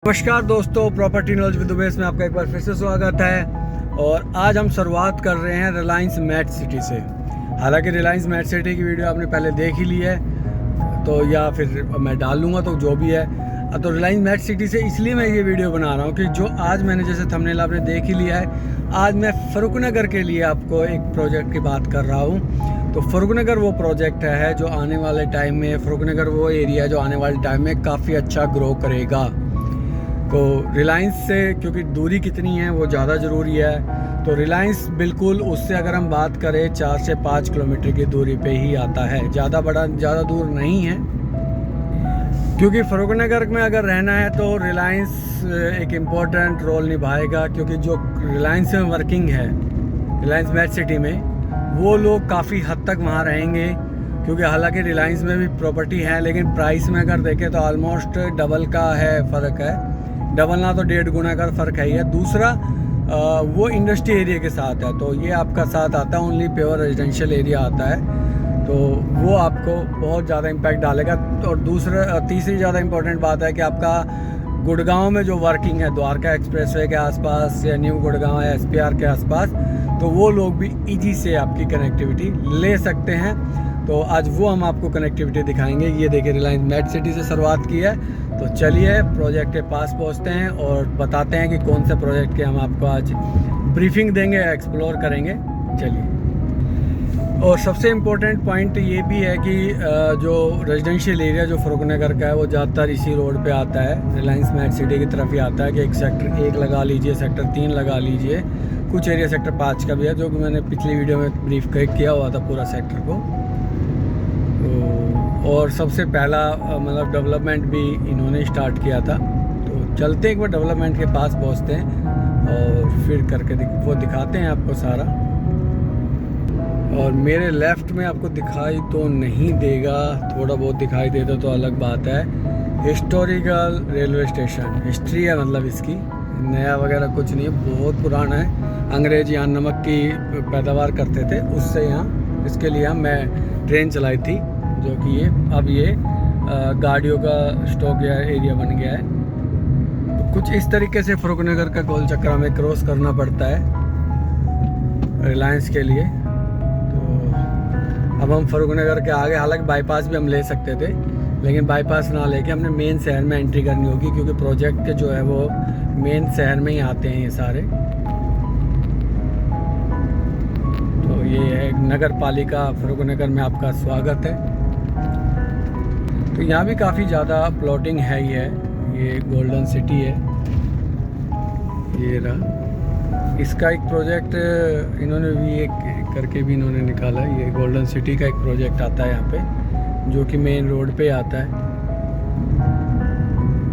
नमस्कार दोस्तों, property knowledge with Umesh में आपका एक बार फिर से स्वागत है। और आज हम शुरुआत कर रहे हैं रिलायंस मेट सिटी से। हालांकि रिलायंस मेट सिटी की वीडियो आपने पहले देख ही ली है, तो या फिर मैं डाल लूँगा, तो जो भी है। तो रिलायंस मेट सिटी से इसलिए मैं ये वीडियो बना रहा हूँ कि जो आज मैंने जैसे थंबनेल आपने देख ही लिया है, आज मैं फरुखनगर के लिए आपको एक प्रोजेक्ट की बात कर रहा हूँ। तो फरुखनगर वो प्रोजेक्ट है जो आने वाले टाइम में, फरुखनगर वो एरिया है जो आने वाले टाइम में काफ़ी अच्छा ग्रो करेगा। तो रिलायंस से क्योंकि दूरी कितनी है वो ज़्यादा ज़रूरी है, तो रिलायंस बिल्कुल उससे अगर हम बात करें 4 से 5 किलोमीटर की दूरी पे ही आता है, ज़्यादा दूर नहीं है। क्योंकि फरुखनगर में अगर रहना है तो रिलायंस एक इम्पोर्टेंट रोल निभाएगा, क्योंकि जो रिलायंस में वर्किंग है रिलायंस मेट सिटी में, वो लोग काफ़ी हद तक वहाँ रहेंगे। क्योंकि हालांकि रिलायंस में भी प्रॉपर्टी है, लेकिन प्राइस में अगर देखें तो ऑलमोस्ट डबल का है फ़र्क है, डबल ना तो 1.5 गुना का फ़र्क है ही। दूसरा वो इंडस्ट्री एरिया के साथ है, तो ये आपका साथ आता है ओनली प्योर रेजिडेंशियल एरिया आता है, तो वो आपको बहुत ज़्यादा इम्पैक्ट डालेगा। और तीसरी ज़्यादा इम्पोर्टेंट बात है कि आपका गुड़गांव में जो वर्किंग है द्वारका एक्सप्रेसवे के आसपास या न्यू गुड़गांव या SPR के आसपास, तो वो लोग भी ईजी से आपकी कनेक्टिविटी ले सकते हैं। तो आज वो हम आपको कनेक्टिविटी दिखाएंगे। ये देखिए रिलायंस मेट सिटी से शुरुआत की है, तो चलिए प्रोजेक्ट के पास पहुंचते हैं और बताते हैं कि कौन से प्रोजेक्ट के हम आपको आज ब्रीफिंग देंगे, एक्सप्लोर करेंगे। चलिए। और सबसे इम्पोर्टेंट पॉइंट ये भी है कि जो रेजिडेंशियल एरिया जो फरुखनगर का है वो ज़्यादातर इसी रोड पे आता है, रिलायंस मेट सिटी की तरफ ही आता है। कि एक सेक्टर 1 लगा लीजिए, सेक्टर 3 लगा लीजिए, कुछ एरिया सेक्टर 5 का भी है, जो कि मैंने पिछली वीडियो में ब्रीफ किया हुआ था पूरा सेक्टर को। और सबसे पहला मतलब डेवलपमेंट भी इन्होंने स्टार्ट किया था। तो चलते हैं एक बार डेवलपमेंट के पास पहुंचते हैं और फिर करके वो दिखाते हैं आपको सारा। और मेरे लेफ़्ट में आपको दिखाई तो नहीं देगा, थोड़ा बहुत दिखाई देता तो अलग बात है। हिस्टोरिकल रेलवे स्टेशन, हिस्ट्री है मतलब इसकी, नया वगैरह कुछ नहीं है, बहुत पुराना है। अंग्रेज यहाँ नमक की पैदावार करते थे, उससे यहाँ इसके लिए मैं ट्रेन चलाई थी, जो कि ये गाड़ियों का स्टॉक या एरिया बन गया है। तो कुछ इस तरीके से फरुखनगर का गोल चक्कर हमें क्रॉस करना पड़ता है रिलायंस के लिए। तो अब हम फरुखनगर के आगे, हालांकि बाईपास भी हम ले सकते थे, लेकिन बाईपास ना लेके हमने मेन शहर में एंट्री करनी होगी, क्योंकि प्रोजेक्ट के जो है वो मेन शहर में ही आते हैं ये सारे। तो ये है नगर पालिका फरुखनगर में आपका स्वागत है। तो यहाँ भी काफ़ी ज़्यादा प्लॉटिंग है ही है। ये गोल्डन सिटी है, ये रहा। इसका एक प्रोजेक्ट इन्होंने भी एक करके भी इन्होंने निकाला है। ये गोल्डन सिटी का एक प्रोजेक्ट आता है यहाँ पे, जो कि मेन रोड पे आता है।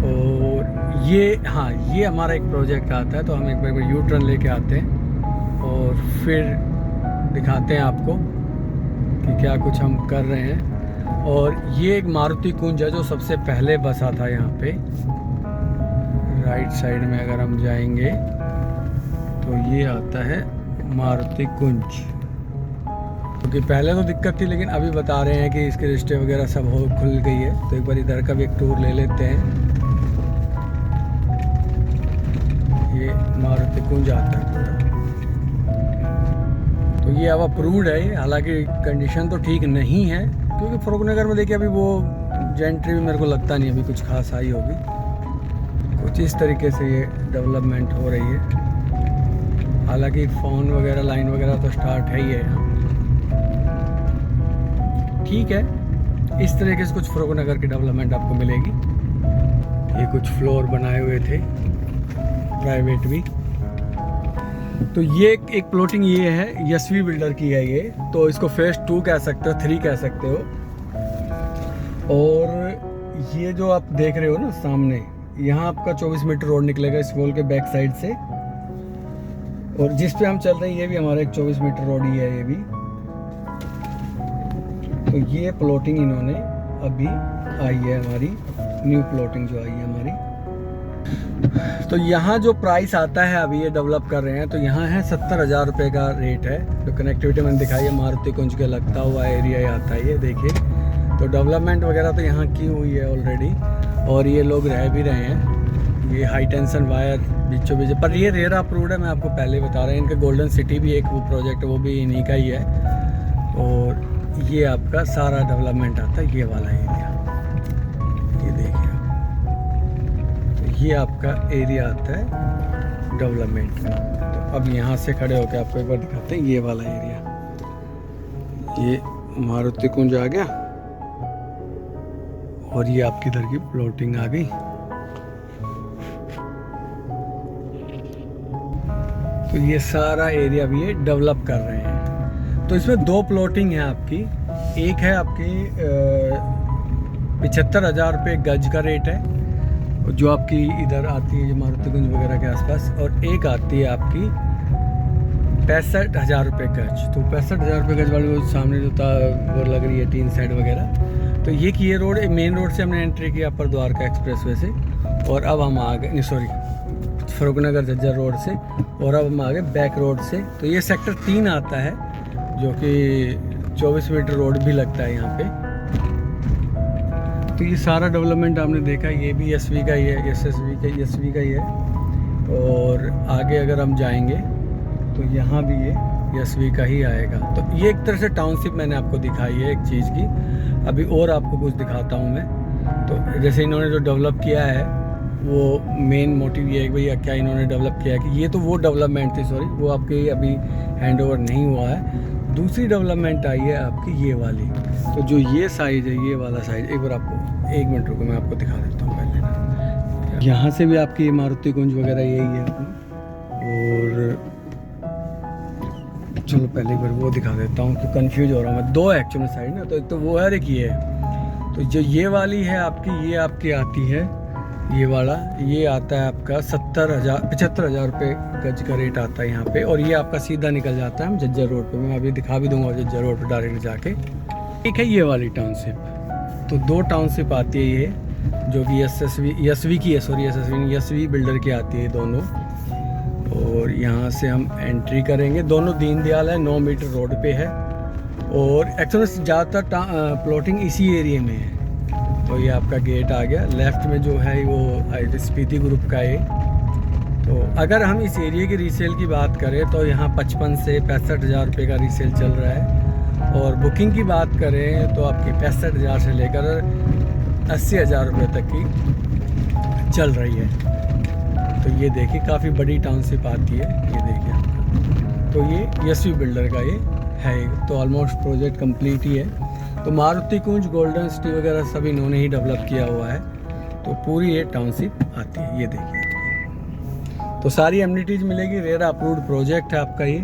और ये हमारा एक प्रोजेक्ट आता है, तो हम एक बार यू टर्न लेके आते हैं और फिर दिखाते हैं आपको कि क्या कुछ हम कर रहे हैं। और ये एक मारुति कुंज है जो सबसे पहले बसा था यहाँ पे। राइट साइड में अगर हम जाएंगे तो ये आता है मारुति कुंज, क्योंकि पहले तो दिक्कत थी, लेकिन अभी बता रहे हैं कि इसके रिश्ते वगैरह सब खुल गई है। तो एक बार इधर का भी एक टूर ले लेते हैं। ये मारुति कुंज आता है पूरा। तो ये अब अप्रूव्ड है, हालांकि कंडीशन तो ठीक नहीं है, क्योंकि फरुखनगर में देखिए अभी वो जेंट्री भी मेरे को लगता नहीं अभी कुछ खास आई होगी। कुछ इस तरीके से ये डेवलपमेंट हो रही है। हालांकि फ़ोन वगैरह लाइन वगैरह तो स्टार्ट है ही है यहाँ, ठीक है। इस तरीके से कुछ फरुखनगर की डेवलपमेंट आपको मिलेगी। ये कुछ फ्लोर बनाए हुए थे प्राइवेट भी। तो ये एक प्लॉटिंग ये है, यशवी बिल्डर की है ये, तो इसको फेज 2 कह सकते हो, 3 कह सकते हो। और ये जो आप देख रहे हो ना सामने, यहाँ आपका 24 मीटर रोड निकलेगा इस वॉल के बैक साइड से। और जिस पे हम चल रहे हैं ये भी हमारा एक 24 मीटर रोड ही है ये भी। तो ये प्लॉटिंग इन्होंने अभी आई है हमारी, न्यू प्लॉटिंग जो आई है हमारी। तो यहाँ जो प्राइस आता है अभी ये डेवलप कर रहे हैं, तो यहाँ है 70,000 रुपये का रेट है। जो कनेक्टिविटी मैंने दिखाई है मारुति कुंज के लगता हुआ एरिया ही आता है ये देखिए। तो डेवलपमेंट वगैरह तो यहाँ की हुई है ऑलरेडी, और ये लोग रह भी रहे हैं। ये हाई टेंशन वायर बीचों बीच, पर ये रेरा अप्रूव्ड है, मैं आपको पहले बता रहा हूँ। इनका गोल्डन सिटी भी एक वो प्रोजेक्ट है, वो भी इन्हीं का ही है। और ये आपका सारा डेवलपमेंट आता है ये वाला एरिया, ये देखिए। तो ये आपका एरिया आता है डेवलपमेंट का। तो अब यहाँ से खड़े होकर आपको एक बार दिखाते हैं ये वाला एरिया। ये मारुति कुंज आ गया और ये आपकी इधर की प्लॉटिंग आ गई। तो ये सारा एरिया भी ये डेवलप कर रहे हैं। तो इसमें 2 प्लॉटिंग है आपकी। एक है आपकी 75,000 रुपये गज का रेट है, जो आपकी इधर आती है मारुति कुंज वगैरह के आसपास, और एक आती है आपकी 65,000 रुपये गज। तो 65,000 रुपये गज वाली वो सामने जो था वो लग रही है 3 साइड वगैरह। तो ये रोड मेन रोड से हमने एंट्री किया अपर द्वारका एक्सप्रेसवे से, और अब हम आ गए फरूखनगर झज्जर रोड से, और अब हम आ गए बैक रोड से। तो ये सेक्टर 3 आता है, जो कि 24 मीटर रोड भी लगता है यहाँ पे। तो ये सारा डेवलपमेंट आपने देखा, ये भी एसवी का ही है, एसवी का ही है। और आगे अगर हम जाएंगे तो यहाँ भी ये एसवी का ही आएगा। तो ये एक तरह से टाउनशिप मैंने आपको दिखाई है एक चीज़ की। अभी और आपको कुछ दिखाता हूँ मैं। तो जैसे इन्होंने जो डेवलप किया है, वो मेन मोटिव ये है कि भैया क्या इन्होंने डेवलप किया है कि ये तो वो डेवलपमेंट थी, सॉरी वो आपके अभी हैंड ओवर नहीं हुआ है। दूसरी डेवलपमेंट आई है आपकी ये वाली। तो जो ये साइज है, ये वाला साइज, एक बार आपको 1 मिनट रुको, मैं आपको दिखा देता हूँ पहले ना। यहाँ से भी आपकी मारुति कुंज वगैरह यही है अपनी। और चलो पहले एक बार वो दिखा देता हूँ कि कंफ्यूज हो रहा हूँ मैं। 2 एक्चुअल साइड ना, तो एक तो वो है और एक ये है। तो जो ये वाली है आपकी, ये आपकी आती है, ये वाला ये आता है आपका 75,000 रुपये गज का रेट आता है यहाँ पे। और ये आपका सीधा निकल जाता है हम झज्जर रोड पे, मैं अभी दिखा भी दूंगा झज्जर रोड पे डायरेक्ट जाके। एक है ये वाली टाउनशिप। तो 2 टाउनशिप आती है ये, जो कि एसवी की है, सॉरी एसवी बिल्डर की आती है दोनों। और यहाँ से हम एंट्री करेंगे, दोनों दीनदयाल है, 9 मीटर रोड पे है। और एक्चुअली ज़्यादातर प्लॉटिंग इसी एरिया में है। तो ये आपका गेट आ गया। लेफ्ट में जो है वो स्पीति ग्रुप का है। तो अगर हम इस एरिया की रीसेल की बात करें तो यहाँ 55 से 65,000 रुपये का रीसेल चल रहा है। और बुकिंग की बात करें तो आपकी 65,000 से लेकर 80,000 रुपये तक की चल रही है। तो ये देखिए काफ़ी बड़ी टाउनशिप आती है, ये देखिए आपका। तो ये एसवी बिल्डर का ये है। तो ऑलमोस्ट प्रोजेक्ट कंप्लीट ही है। तो मारुति कुंज, गोल्डन सिटी वगैरह सब इन्होंने ही डेवलप किया हुआ है। तो पूरी ये टाउनशिप आती है, ये देखिए। तो सारी एमिनिटीज़ मिलेगी। रेरा अप्रूव्ड प्रोजेक्ट है आपका ये,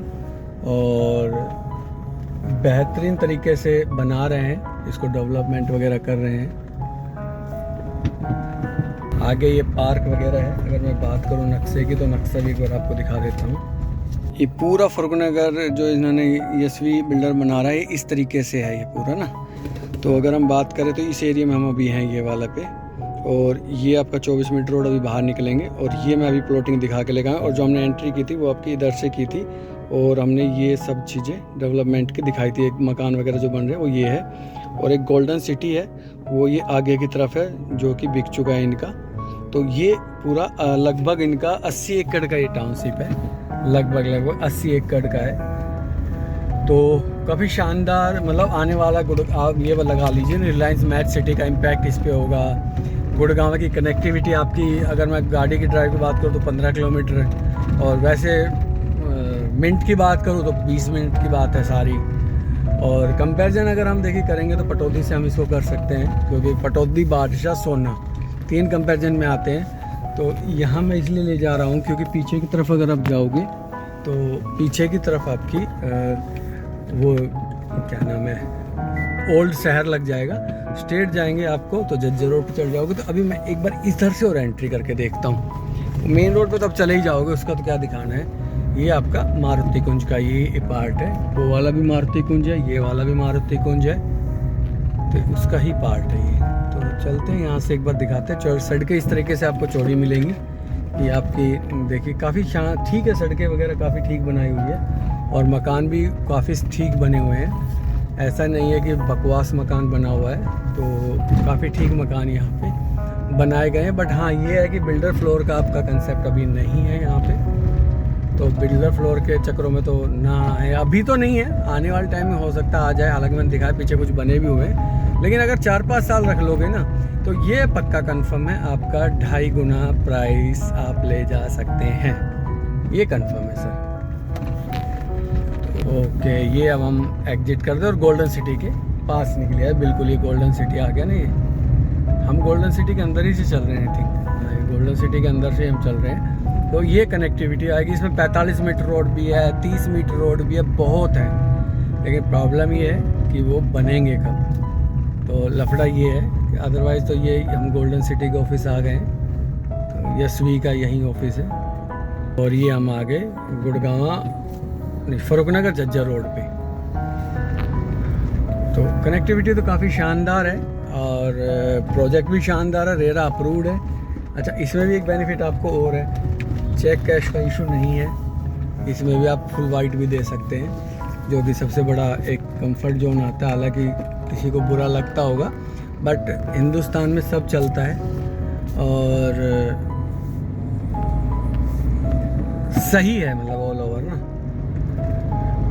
और बेहतरीन तरीके से बना रहे हैं इसको, डेवलपमेंट वगैरह कर रहे हैं। आगे ये पार्क वगैरह है। अगर मैं बात करूँ नक्शे की, तो नक्शा भी एक बार आपको दिखा देता हूँ। ये पूरा फरूखनगर जो इन्होंने एसवी बिल्डर बना रहा है, इस तरीके से है ये पूरा ना। तो अगर हम बात करें तो इस एरिया में हम अभी हैं ये वाला पे। और ये आपका 24 मीटर रोड अभी बाहर निकलेंगे, और ये मैं अभी प्लॉटिंग दिखा के लेगा। और जो हमने एंट्री की थी वो आपकी इधर से की थी, और हमने ये सब चीज़ें डेवलपमेंट की दिखाई थी। एक मकान वगैरह जो बन रहे हैं वो ये है, और एक गोल्डन सिटी है वो ये आगे की तरफ है, जो कि बिक चुका है इनका। तो ये पूरा लगभग इनका 80 एकड़ का ये टाउनशिप है, लगभग 80 एकड़ का है। तो काफ़ी शानदार, मतलब आने वाला आप ये लगा लीजिए रिलायंस मैट सिटी का इम्पैक्ट इस पे होगा। गुड़गांव की कनेक्टिविटी आपकी, अगर मैं गाड़ी की ड्राइव की बात करूँ तो 15 किलोमीटर है, और वैसे मिनट की बात करूँ तो 20 मिनट की बात है सारी। और कंपैरिजन अगर हम देखिए करेंगे तो पटौदी से हम इसको कर सकते हैं, क्योंकि पटौदी, बादशाह, सोना 3 कंपैरिजन में आते हैं। तो यहाँ मैं इसलिए ले जा रहा हूँ क्योंकि पीछे की तरफ अगर आप जाओगे तो पीछे की तरफ आपकी वो क्या नाम है, ओल्ड शहर लग जाएगा। स्ट्रेट जाएंगे आपको तो झज्जर रोड पर चढ़ जाओगे। तो अभी मैं एक बार इधर से और एंट्री करके देखता हूँ। मेन रोड पे तो अब चले ही जाओगे, उसका तो क्या दिखाना है। ये आपका मारुति कुंज का ये पार्ट है, वो वाला भी मारुति कुंज है, ये वाला भी मारुति कुंज है, तो उसका ही पार्ट है ये। तो चलते हैं यहाँ से एक बार दिखाते हैं। सड़कें इस तरीके से आपको चौड़ी मिलेंगी। ये आपकी देखिए काफ़ी ठीक है, सड़कें वगैरह काफ़ी ठीक बनाई हुई है, और मकान भी काफ़ी ठीक बने हुए हैं। ऐसा नहीं है कि बकवास मकान बना हुआ है, तो काफ़ी ठीक मकान यहाँ पे बनाए गए हैं। बट हाँ ये है कि बिल्डर फ्लोर का आपका कंसेप्ट अभी नहीं है यहाँ पे, तो बिल्डर फ्लोर के चक्रों में तो ना है, अभी तो नहीं है, आने वाले टाइम में हो सकता है आ जाए। हालांकि मैंने दिखाया पीछे कुछ बने भी हुए हैं, लेकिन अगर 4-5 साल रख लोगे ना तो ये पक्का कंफर्म है, आपका 2.5 गुना प्राइस आप ले जा सकते हैं, ये कंफर्म है सर। ओके, ये अब हम एग्जिट कर दे और गोल्डन सिटी के पास निकले हैं, बिल्कुल ये गोल्डन सिटी आ गया ना। ये हम गोल्डन सिटी के अंदर ही से चल रहे हैं, ठीक, गोल्डन सिटी के अंदर से हम चल रहे हैं। तो ये कनेक्टिविटी आएगी, इसमें 45 मीटर रोड भी है, 30 मीटर रोड भी है, बहुत है। लेकिन प्रॉब्लम ये है कि वो बनेंगे कब, तो लफड़ा ये है कि अदरवाइज़ तो ये हम गोल्डन सिटी के ऑफिस आ गए हैं, तो यशवी का यही ऑफिस है। और ये हम आ गए गुड़गांव नहीं फरुखनगर झज्जर रोड पे। तो कनेक्टिविटी तो काफ़ी शानदार है और प्रोजेक्ट भी शानदार है, रेरा अप्रूव्ड है। अच्छा, इसमें भी एक बेनिफिट आपको और है, चेक कैश का इशू नहीं है, इसमें भी आप फुल वाइट भी दे सकते हैं, जो कि सबसे बड़ा एक कंफर्ट जोन आता है। हालांकि किसी को बुरा लगता होगा, बट हिंदुस्तान में सब चलता है और सही है, मतलब ऑल ओवर ना।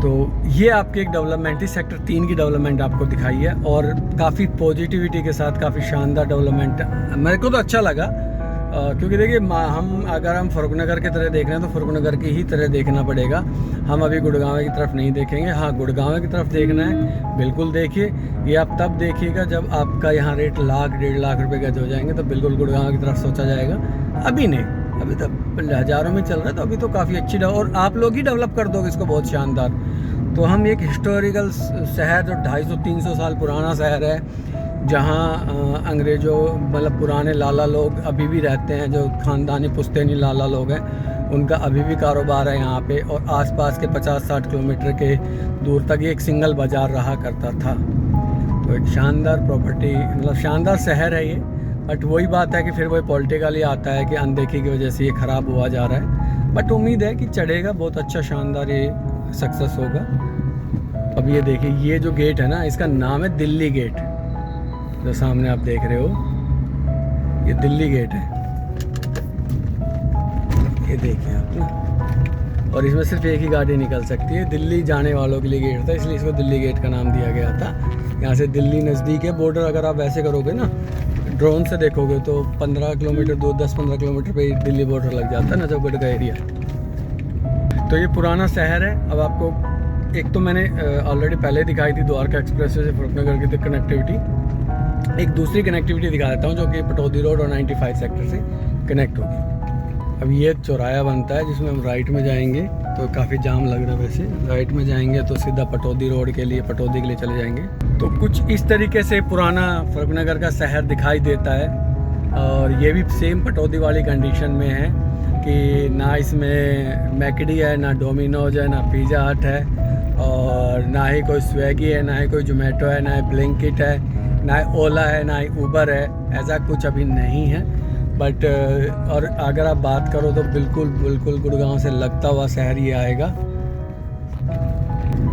तो ये आपकी एक डेवलपमेंट ही सेक्टर 3 की डेवलपमेंट आपको दिखाई है और काफ़ी पॉजिटिविटी के साथ काफ़ी शानदार डेवलपमेंट मेरे को तो अच्छा लगा। क्योंकि देखिए हम अगर हम फरुखनगर की तरह देख रहे हैं तो फरुखनगर की ही तरह देखना पड़ेगा, हम अभी गुड़गांव की तरफ नहीं देखेंगे। हाँ, गुड़गांव की तरफ देखना है, बिल्कुल देखिए। ये आप तब देखिएगा जब आपका यहाँ रेट 1-1.5 लाख रुपए गज हो जाएंगे, तो बिल्कुल गुड़गांव की तरफ सोचा जाएगा। अभी नहीं, अभी तो हज़ारों में चल रहा है, तो अभी तो काफ़ी अच्छी और आप लोग ही डेवलप कर दोगे इसको बहुत शानदार। तो हम एक हिस्टोरिकल शहर जो 250-300 साल पुराना शहर है, जहाँ अंग्रेज़ों मतलब पुराने लाला लोग अभी भी रहते हैं, जो ख़ानदानी पुश्तैनी लाला लोग हैं, उनका अभी भी कारोबार है यहाँ पे। और आसपास के 50-60 किलोमीटर के दूर तक ये एक सिंगल बाज़ार रहा करता था। तो एक शानदार प्रॉपर्टी, मतलब शानदार शहर है ये। बट वही बात है कि फिर वही पॉलिटिकली आता है कि अनदेखी की वजह से ये ख़राब हुआ जा रहा है। बट उम्मीद है कि चढ़ेगा, बहुत अच्छा शानदार ये सक्सेस होगा। अब ये देखिए, ये जो गेट है ना, इसका नाम है दिल्ली गेट, जो सामने आप देख रहे हो, ये दिल्ली गेट है, ये देखिए आप ना। और इसमें सिर्फ एक ही गाड़ी निकल सकती है, दिल्ली जाने वालों के लिए गेट था, इसलिए इसको दिल्ली गेट का नाम दिया गया था। यहाँ से दिल्ली नज़दीक है, बॉर्डर अगर आप ऐसे करोगे ना, ड्रोन से देखोगे तो 15 किलोमीटर दूर, 10-15 किलोमीटर पे दिल्ली बॉर्डर लग जाता है, नजफगढ़ का एरिया। तो ये पुराना शहर है। अब आपको एक तो मैंने ऑलरेडी पहले दिखाई थी द्वारका एक्सप्रेस वे से फरुखनगर की कनेक्टिविटी, एक दूसरी कनेक्टिविटी दिखा देता हूँ जो कि पटौदी रोड और 95 सेक्टर से कनेक्ट होगी। अब ये चौराया बनता है जिसमें हम राइट में जाएंगे, तो काफ़ी जाम लग रहा है वैसे, राइट में जाएंगे तो सीधा पटौदी रोड के लिए, पटौदी के लिए चले जाएंगे। तो कुछ इस तरीके से पुराना फरुखनगर का शहर दिखाई देता है। और ये भी सेम पटौदी वाली कंडीशन में है कि ना इसमें मैकडी है, ना डोमिनोज है, ना पिज़्ज़ा हट है, और ना ही कोई स्विगी है, ना ही कोई जोमेटो है, ना ही ब्लिंकिट है, ना ही ओला है, ना ही उबर है, ऐसा कुछ अभी नहीं है। बट और अगर आप बात करो तो बिल्कुल बिल्कुल गुड़गांव से लगता हुआ शहर ये आएगा।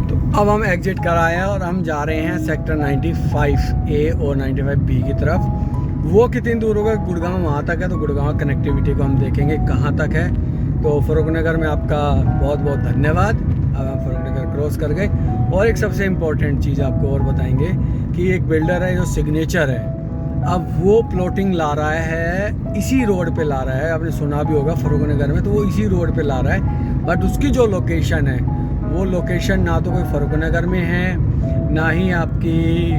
तो अब हम एग्जिट कर आए हैं और हम जा रहे हैं सेक्टर 95A और 95B की तरफ। वो कितनी दूर होगा, गुड़गांव वहाँ तक है, तो गुड़गांव कनेक्टिविटी को हम देखेंगे कहाँ तक है। तो फरुखनगर में आपका बहुत बहुत धन्यवाद। अब हम फरुखनगर क्रॉस कर गए। और एक सबसे इम्पोर्टेंट चीज़ आपको और बताएंगे कि एक बिल्डर है जो सिग्नेचर है, अब वो प्लॉटिंग ला रहा है, इसी रोड पे ला रहा है, आपने सुना भी होगा फरुखनगर में, तो वो इसी रोड पे ला रहा है। बट उसकी जो लोकेशन है, वो लोकेशन ना तो कोई फरुखनगर में है, ना ही आपकी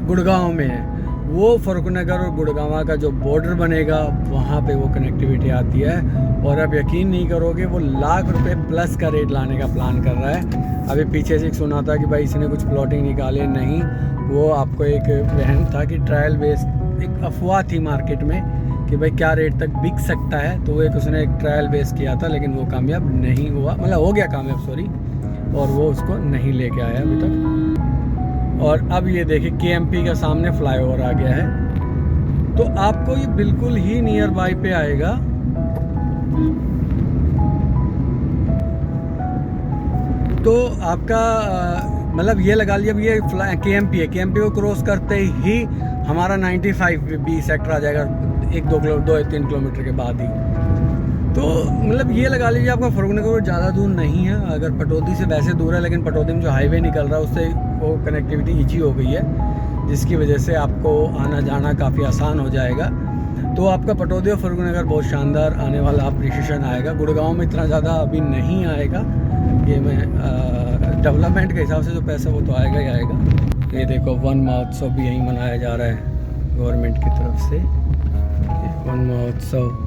गुड़गांव में है। वो फरुखनगर और गुड़गांव का जो बॉर्डर बनेगा, वहाँ पे वो कनेक्टिविटी आती है। और आप यकीन नहीं करोगे, वो लाख रुपए प्लस का रेट लाने का प्लान कर रहा है। अभी पीछे से सुना था कि भाई इसने कुछ प्लॉटिंग निकाले, नहीं, वो आपको एक वहम था कि ट्रायल बेस, एक अफवाह थी मार्केट में कि भाई क्या रेट तक बिक सकता है, तो एक उसने एक ट्रायल बेस किया था, लेकिन वो कामयाब नहीं हुआ, मतलब हो गया कामयाब, सॉरी, और वो उसको नहीं लेके आया अभी तक। और अब ये देखिए KMP का सामने फ्लाईओवर आ गया है, तो आपको ये बिल्कुल ही नियर बाई पे आएगा। तो आपका मतलब ये लगा लीजिए अब ये KMP है, KMP को क्रॉस करते ही हमारा 95B सेक्टर आ जाएगा 2-3 किलोमीटर के बाद ही। तो मतलब ये लगा लीजिए आपका फ़रुखनगर ज़्यादा दूर नहीं है। अगर पटौदी से वैसे दूर है, लेकिन पटौदी में जो हाईवे निकल रहा है उससे वो कनेक्टिविटी ईजी हो गई है, जिसकी वजह से आपको आना जाना काफ़ी आसान हो जाएगा। तो आपका पटौदी और फ़रुखनगर बहुत शानदार आने वाला अप्रिशिएशन आएगा। गुड़गांव में इतना ज़्यादा अभी नहीं आएगा, ये मैं डेवलपमेंट के हिसाब से जो पैसा वो तो आएगा ही आएगा। ये देखो वन महोत्सव भी यहीं मनाया जा रहा है गवर्नमेंट की तरफ से, वन महोत्सव।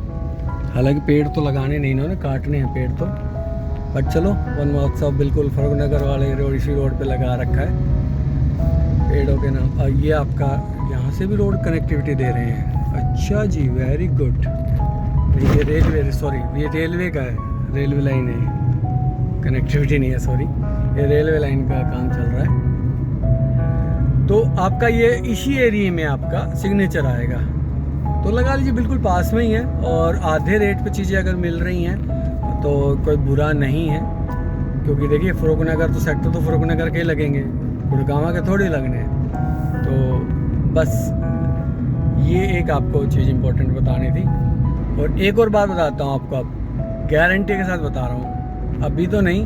हालांकि पेड़ तो लगाने नहीं, इन्होंने काटने हैं पेड़ तो, बट चलो वन महोत्सव बिल्कुल फ़रुखनगर वाले इसी रोड पे लगा रखा है पेड़ों के नाम। और ये आपका यहाँ से भी रोड कनेक्टिविटी दे रहे हैं। अच्छा जी, वेरी गुड। ये रेलवे, सॉरी ये रेलवे का है, रेलवे लाइन है, कनेक्टिविटी नहीं है, सॉरी ये रेलवे लाइन का काम चल रहा है। तो आपका ये इसी एरिया में आपका सिग्नेचर आएगा, तो लगा लीजिए बिल्कुल पास में ही है। और आधे रेट पे चीज़ें अगर मिल रही हैं तो कोई बुरा नहीं है, क्योंकि देखिए फ़रुखनगर तो सेक्टर तो फ़रुखनगर के ही लगेंगे, गुड़गांव के थोड़ी लगने हैं। तो बस ये एक आपको चीज़ इम्पोर्टेंट बतानी थी। और एक और बात बताता हूँ आपको, अब गारंटी के साथ बता रहा हूँ, अभी तो नहीं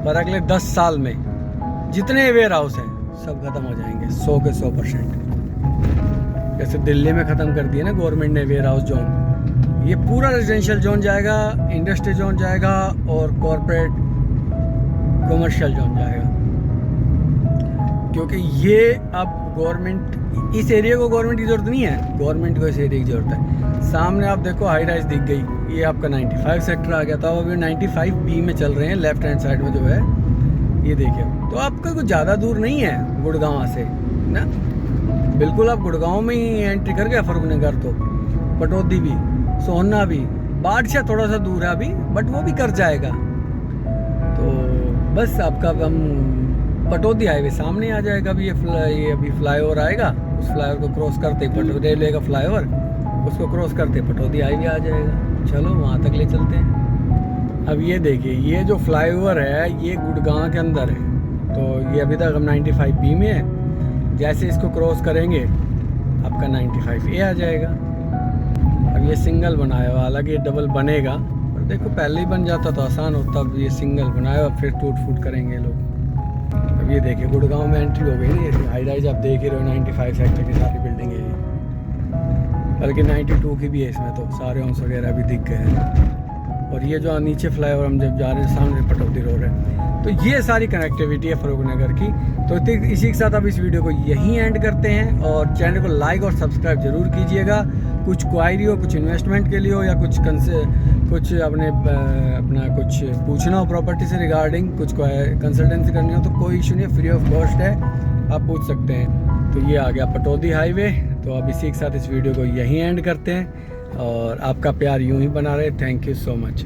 पर अगले 10 साल में जितने वेयर हाउस हैं सब खत्म हो जाएंगे 100 के 100%। जैसे दिल्ली में ख़त्म कर दिया ना गवर्नमेंट ने वेयर हाउस जोन, ये पूरा रेजिडेंशियल जोन जाएगा, इंडस्ट्री जोन जाएगा और कॉरपोरेट कमर्शियल जोन जाएगा। क्योंकि ये अब गवर्नमेंट, इस एरिया को गवर्नमेंट की ज़रूरत नहीं है, गवर्नमेंट को इस एरिया की ज़रूरत है। सामने आप देखो हाई राइज दिख गई, ये आपका 95 सेक्टर आ गया था, अभी 95B में चल रहे हैं, लेफ्ट हैंड साइड में जो है ये देखिए। तो आपका कुछ ज़्यादा दूर नहीं है गुड़गांव से ना, बिल्कुल आप गुड़गांव में ही एंट्री कर गए। फ़रुखनगर तो पटौदी भी, सोहना भी, बादशाह थोड़ा सा दूर है अभी, बट वो भी कर जाएगा। तो बस आपका हम पटौदी हाईवे सामने आ जाएगा। अभी ये अभी फ्लाईओवर आएगा, उस फ्लाईओवर को क्रॉस करते ही रेलवे का फ्लाईओवर, उसको क्रॉस करते पटौदी हाईवे आ जाएगा। चलो वहाँ तक ले चलते हैं। अब ये देखिए, ये जो फ्लाईओवर है ये गुड़गांव के अंदर है, तो ये अभी तक हम 95B में है। जैसे इसको क्रॉस करेंगे आपका 95A आ जाएगा। अब ये सिंगल बनाया हुआ, हालांकि ये डबल बनेगा, पर देखो पहले ही बन जाता तो आसान होता। अब ये सिंगल बनाया हुआ, फिर टूट फूट करेंगे लोग। अब ये देखिए गुड़गांव में एंट्री हो गई ना, ये हाई राइज आप देख ही रहे हो, 95 सेक्टर की सारी बिल्डिंग है ये, बल्कि 92 की भी है इसमें, तो सारे होम्स वगैरह भी दिख गए हैं। और ये जो नीचे फ्लाईओवर हम जब जा रहे हैं सामने पटौदी रोड है, तो ये सारी कनेक्टिविटी है फ़रुखनगर की। तो इसी के साथ अब इस वीडियो को यहीं एंड करते हैं, और चैनल को लाइक और सब्सक्राइब जरूर कीजिएगा। कुछ क्वायरी हो, कुछ इन्वेस्टमेंट के लिए हो, या कुछ अपना कुछ पूछना हो प्रॉपर्टी से रिगार्डिंग, कुछ कंसल्टेंसी करनी हो, तो कोई इशू नहीं, फ्री ऑफ कॉस्ट है, आप पूछ सकते हैं। तो ये आ गया पटौदी हाईवे। तो अब इसी के साथ इस वीडियो को यहीं एंड करते हैं, और आपका प्यार यूं ही बना रहे। Thank you so much.